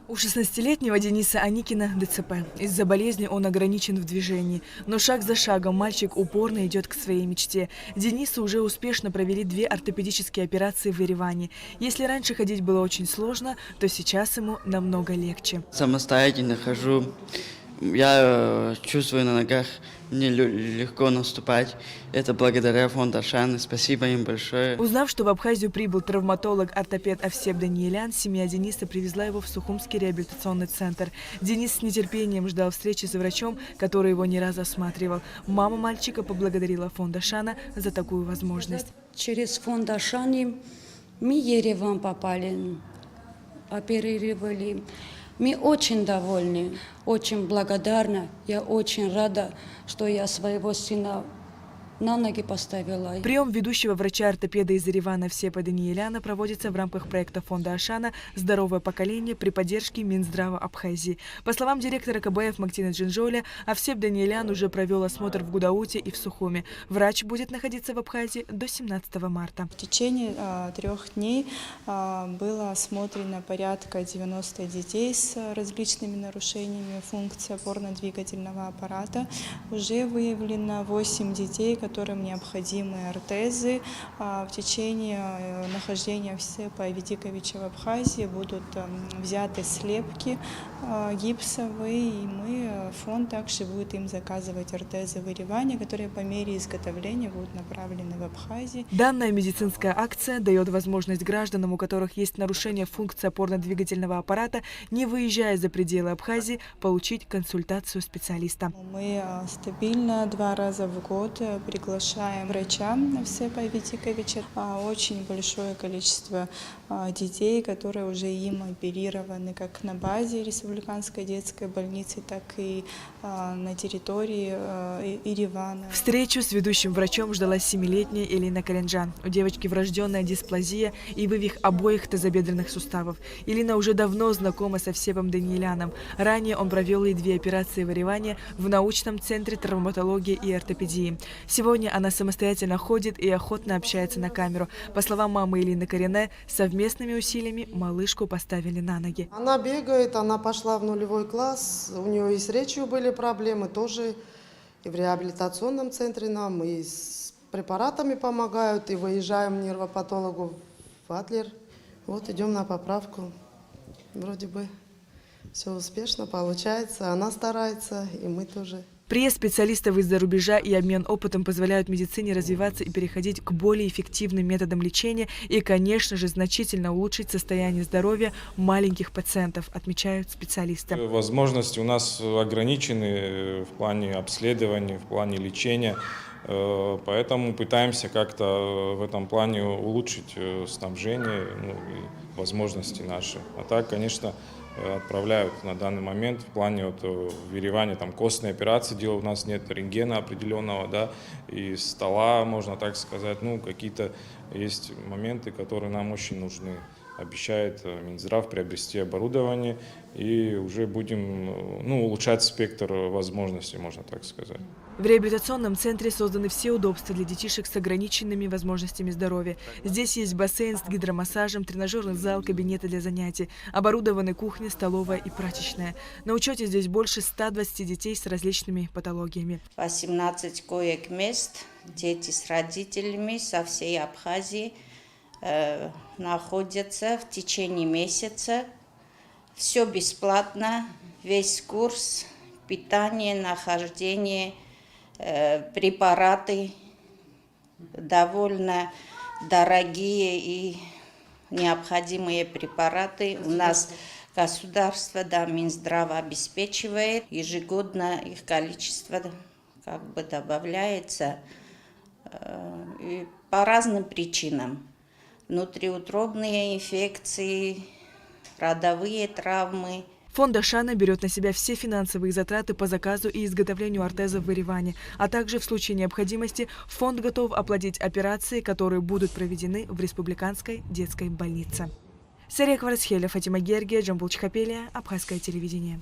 У 16-летнего Дениса Аникина ДЦП. Из-за болезни он ограничен в движении. Но шаг за шагом мальчик упорно идет к своей мечте. Денису уже успешно провели 2 ортопедические операции в Ереване. Если раньше ходить было очень сложно, то сейчас ему намного легче. Самостоятельно хожу. Я чувствую на ногах, мне легко наступать. Это благодаря фонду Ашаны. Спасибо им большое. Узнав, что в Абхазию прибыл травматолог-ортопед Овсеп Даниелян, семья Дениса привезла его в Сухумский реабилитационный центр. Денис с нетерпением ждал встречи с врачом, который его не раз осматривал. Мама мальчика поблагодарила фонд Ашана за такую возможность. Через фонд Ашаны мы в Ереван попали, оперировали. Мы очень довольны, очень благодарны. Я очень рада, что я своего сына на ноги поставила. Прием ведущего врача-ортопеда из Еревана Овсепа Даниеляна проводится в рамках проекта фонда Ашана «Здоровое поколение» при поддержке Минздрава Абхазии. По словам директора КБФ Мактина Джинжоля, Овсеп Даниелян уже провел осмотр в Гудауте и в Сухуме. Врач будет находиться в Абхазии до 17 марта. В течение 3 дней было осмотрено порядка 90 детей с различными нарушениями функции опорно-двигательного аппарата. Уже выявлено 8 детей, которым необходимы ортезы. В течение нахождения Овсепа Айведиковича в Абхазии будут взяты слепки гипсовые, и фонд также будет им заказывать ортезы в Ереване, которые по мере изготовления будут направлены в Абхазию. Данная медицинская акция дает возможность гражданам, у которых есть нарушение функции опорно-двигательного аппарата, не выезжая за пределы Абхазии, получить консультацию специалиста. Мы стабильно 2 раза в год приглашаем врача Овсепа Айведиковича. Очень большое количество детей, которые уже им оперированы как на базе Республиканской детской больницы, так и на территории Еревана. Встречу с ведущим врачом ждала 7-летняя Элина Каренджан. У девочки врожденная дисплазия и вывих обоих тазобедренных суставов. Элина уже давно знакома с Овсепом Даниеляном. Ранее он провел ей 2 операции в Ереване в научном центре травматологии и ортопедии. Сегодня она самостоятельно ходит и охотно общается на камеру. По словам мамы Элины Карене, совместными усилиями малышку поставили на ноги. Она бегает, она пошла в 0-й класс, у нее и с речью были проблемы, тоже и в реабилитационном центре нам, и с препаратами помогают, и выезжаем к нервопатологу в Адлер. Вот идем на поправку. Вроде бы все успешно получается, она старается, и мы тоже. Приезд специалистов из-за рубежа и обмен опытом позволяют медицине развиваться и переходить к более эффективным методам лечения и, конечно же, значительно улучшить состояние здоровья маленьких пациентов, отмечают специалисты. Возможности у нас ограничены в плане обследований, в плане лечения, поэтому пытаемся как-то в этом плане улучшить снабжение и возможности наши. А так, конечно, отправляют на данный момент в плане в Ереване там костные операции делают, у нас нет рентгена определенного, да, и стола, можно так сказать, какие-то есть моменты, которые нам очень нужны. Обещает Минздрав приобрести оборудование и уже будем улучшать спектр возможностей, можно так сказать. В реабилитационном центре созданы все удобства для детишек с ограниченными возможностями здоровья. Здесь есть бассейн с гидромассажем, тренажерный зал, кабинеты для занятий, оборудованы кухня, столовая и прачечная. На учете здесь больше 120 детей с различными патологиями. 18 коек мест, дети с родителями со всей Абхазии находятся в течение месяца. Все бесплатно, весь курс, питание, нахождение, препараты довольно дорогие и необходимые препараты. У нас государство, Минздрав обеспечивает, ежегодно их количество добавляется и по разным причинам. Внутриутробные инфекции, родовые травмы. Фонд Ашана берет на себя все финансовые затраты по заказу и изготовлению ортезов в Ереване, а также в случае необходимости фонд готов оплатить операции, которые будут проведены в Республиканской детской больнице. Сария Кварцхеля, Фатима Гергия, Джамбул Чхапелия, Абхазское телевидение.